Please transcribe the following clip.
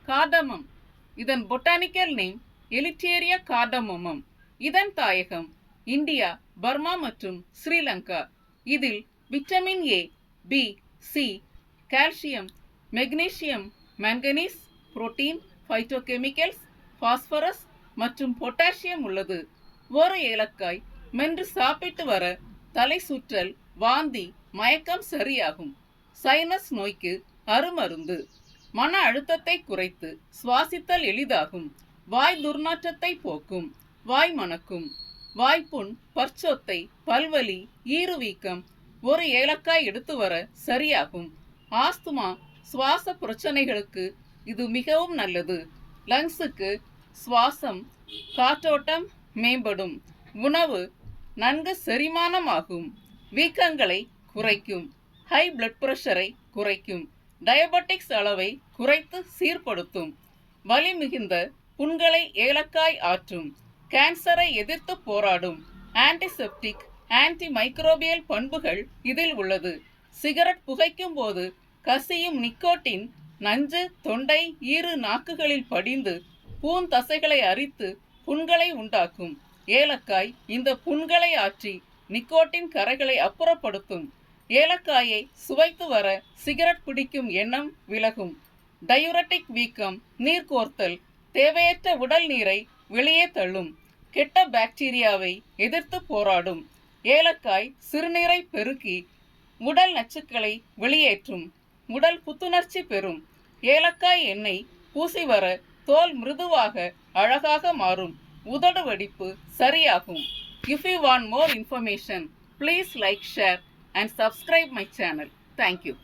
Cardamom. இதன் botanical name எலிட்டேரியா கார்டமோமம். இதன் தாயகம் இந்தியா, பர்மா மற்றும் ஸ்ரீலங்கா. இதில் vitamin A, B, C, calcium, magnesium, manganese, protein, phytochemicals, phosphorus மற்றும் பொட்டாசியம் உள்ளது. ஒரு ஏலக்காய் மென்று சாப்பிட்டு வர தலை சுற்றல், வாந்தி, மயக்கம் சரியாகும். சைனஸ் நோய்க்கு அருமருந்து. மன அழுத்தத்தை குறைத்து சுவாசித்தல் எளிதாகும். வாய் துர்நாற்றத்தை போக்கும். வாய் மணக்கும். வாய்ப்புண், பற்சொத்தை, பல்வலி, ஈறுவீக்கம் ஒரு ஏலக்காய் எடுத்து வர சரியாகும். ஆஸ்துமா, சுவாச பிரச்சனைகளுக்கு இது மிகவும் நல்லது. லங்ஸுக்கு சுவாசம், காற்றோட்டம் மேம்படும். உணவு நன்கு செரிமானமாகும். வீக்கங்களை குறைக்கும். ஹை பிளட் பிரஷரை குறைக்கும். டயபெட்டிக்ஸ் அளவை குறைத்து சீர்படுத்தும். வலி மிகுந்த புண்களை ஏலக்காய் ஆற்றும். கேன்சரை எதிர்த்து போராடும். ஆன்டிசெப்டிக், ஆன்டி மைக்ரோபியல் பண்புகள் இதில் உள்ளது. சிகரெட் புகைக்கும் போது கசியும் நிக்கோட்டின் நஞ்சு தொண்டை, ஈறு, நாக்குகளில் படிந்து பூந்தசைகளை அரித்து புண்களை உண்டாக்கும். ஏலக்காய் இந்த புண்களை ஆற்றி நிக்கோட்டின் கரைகளை அப்புறப்படுத்தும். ஏலக்காயை சுவைத்து வர சிகரெட் பிடிக்கும் எண்ணம் விலகும். டயூரட்டிக், வீக்கம், நீர் கோர்த்தல், தேவையற்ற உடல் நீரை வெளியே தள்ளும். கெட்ட பாக்டீரியாவை எதிர்த்து போராடும். ஏலக்காய் சிறுநீரை பெருக்கி உடல் நச்சுக்களை வெளியேற்றும். உடல் புத்துணர்ச்சி பெறும். ஏலக்காய் எண்ணெய் பூசி வர தோல் மிருதுவாக அழகாக மாறும். உதடு வெடிப்பு சரியாகும். If you want more information, please like, share and subscribe my channel. Thank you.